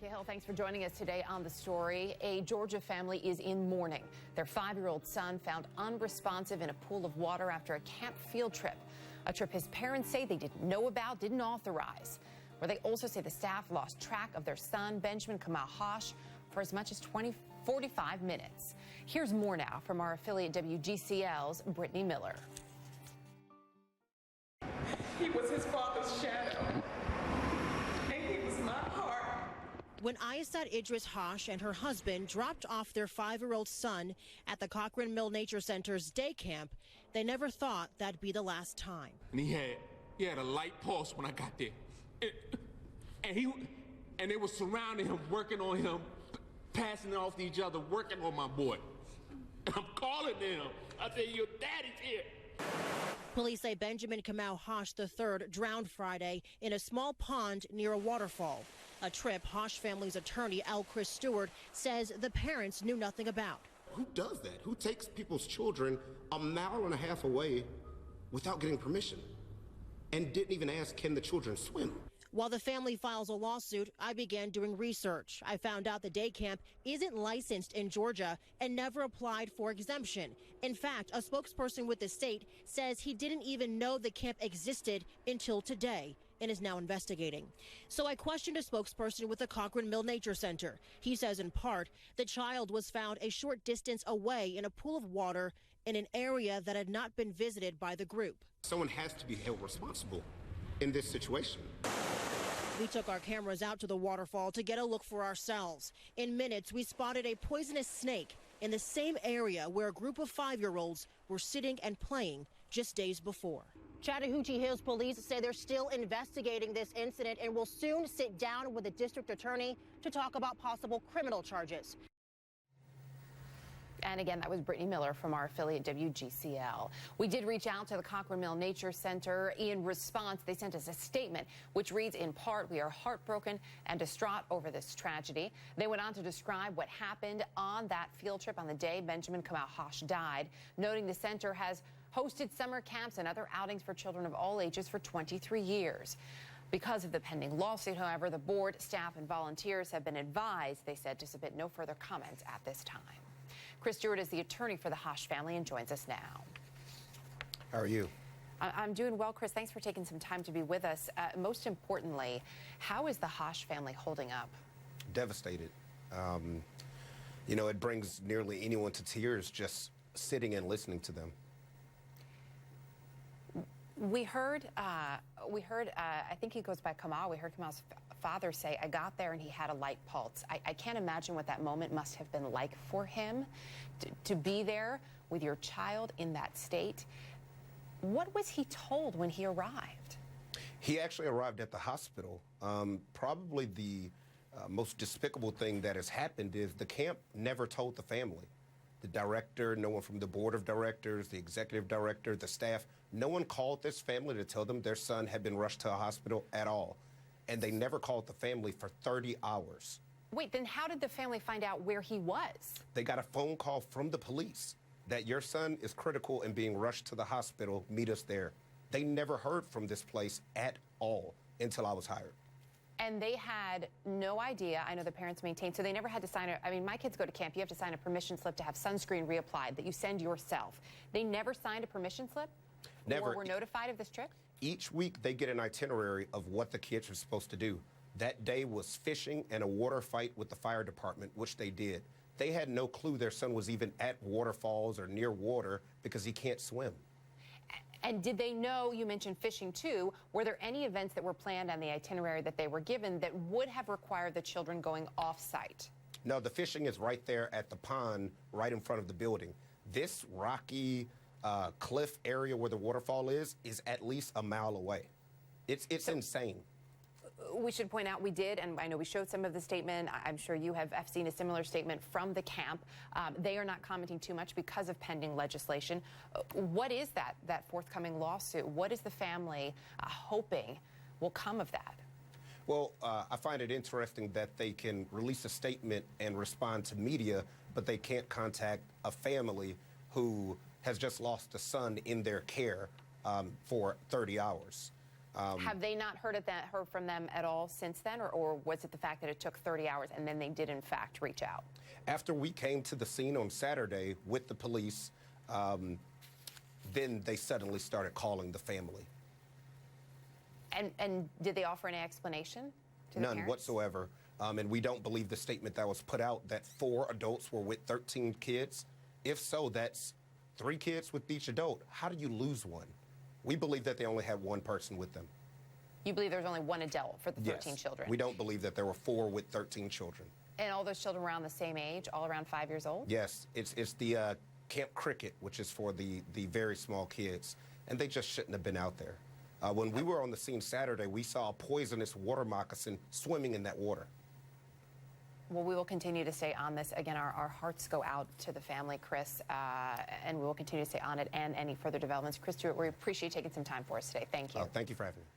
Hill, thanks for joining us today on The Story. A Georgia family is in mourning. Their 5-year-old son found unresponsive in a pool of water after a camp field trip. A trip his parents say they didn't know about, didn't authorize. Where they also say the staff lost track of their son, Benjamin Hosch, for as much as 45 minutes. Here's more now from our affiliate WGCL's Brittany Miller. He was his father's shadow, and he was my heart. When Ayesat Idris Hosch and her husband dropped off their 5-year-old son at the Cochran Mill Nature Center's day camp, they never thought that'd be the last time. And he had a light pulse when I got there. And they were surrounding him, working on him, passing it off to each other, working on my boy. And I'm calling them. I say, your daddy's here. Police say Benjamin Hosch III drowned Friday in a small pond near a waterfall. A trip Hosch family's attorney, L.Chris Stewart, says the parents knew nothing about. Who does that? Who takes people's children a mile and a half away without getting permission? And didn't even ask, can the children swim? While the family files a lawsuit, I began doing research. I found out the day camp isn't licensed in Georgia and never applied for exemption. In fact, a spokesperson with the state says he didn't even know the camp existed until today and is now investigating. So I questioned a spokesperson with the Cochran Mill Nature Center. He says in part, the child was found a short distance away in a pool of water in an area that had not been visited by the group. Someone has to be held responsible in this situation. We took our cameras out to the waterfall to get a look for ourselves. In minutes, we spotted a poisonous snake in the same area where a group of 5-year-olds were sitting and playing just days before. Chattahoochee Hills police say they're still investigating this incident and will soon sit down with the district attorney to talk about possible criminal charges. And again, that was Brittany Miller from our affiliate WGCL. We did reach out to the Cochran Mill Nature Center. In response, they sent us a statement which reads in part, "We are heartbroken and distraught over this tragedy." They went on to describe what happened on that field trip on the day Benjamin Hosch died, noting the center has hosted summer camps and other outings for children of all ages for 23 years. Because of the pending lawsuit, however, the board, staff, and volunteers have been advised, they said, to submit no further comments at this time. Chris Stewart is the attorney for the Hosch family and joins us now. How are you? I'm doing well, Chris. Thanks for taking some time to be with us. Most importantly, how is the Hosch family holding up? Devastated. You know, it brings nearly anyone to tears just sitting and listening to them. We heard, I think he goes by Kamal. We heard Kamal's father say, I got there and he had a light pulse. I can't imagine what that moment must have been like for him to be there with your child in that state. What was he told when he arrived? He actually arrived at the hospital. Probably the most despicable thing that has happened is the camp never told the family. The director, no one from the board of directors, the executive director, the staff, no one called this family to tell them their son had been rushed to a hospital at all. And they never called the family for 30 hours. Wait, then how did the family find out where he was? They got a phone call from the police that your son is critical and being rushed to the hospital. Meet us there. They never heard from this place at all until I was hired. And they had no idea. I know the parents maintained, so they never had to sign I mean, my kids go to camp. You have to sign a permission slip to have sunscreen reapplied that you send yourself. They never signed a permission slip? Never. Or were notified of this trip? Each week they get an itinerary of what the kids are supposed to do. That day was fishing and a water fight with the fire department, which they did. They had no clue their son was even at waterfalls or near water because he can't swim. And did they know, you mentioned fishing too, were there any events that were planned on the itinerary that they were given that would have required the children going off-site? No, the fishing is right there at the pond, right in front of the building. This rocky cliff area where the waterfall is at least a mile away. It's insane. We should point out we did, and I know we showed some of the statement. I'm sure you have seen a similar statement from the camp. They are not commenting too much because of pending legislation. What is that forthcoming lawsuit? What is the family hoping will come of that? Well, I find it interesting that they can release a statement and respond to media, but they can't contact a family who has just lost a son in their care for 30 hours. Have they not heard from them at all since then, or was it the fact that it took 30 hours and then they did in fact reach out? After we came to the scene on Saturday with the police, then they suddenly started calling the family. And did they offer any explanation to the None parents? whatsoever. And we don't believe the statement that was put out that 4 adults were with 13 kids. If so, that's 3 kids with each adult. How do you lose one? We believe that they only had 1 person with them. You believe there was only 1 adult for the 13 Yes. children? We don't believe that there were 4 with 13 children. And all those children were around the same age, all around 5 years old? Yes, it's the Camp Cricket, which is for the very small kids, and they just shouldn't have been out there. When we were on the scene Saturday, we saw a poisonous water moccasin swimming in that water. Well, we will continue to stay on this. Again, our hearts go out to the family, Chris, and we will continue to stay on it and any further developments. Chris Stewart, we appreciate you taking some time for us today. Thank you. Thank you for having me.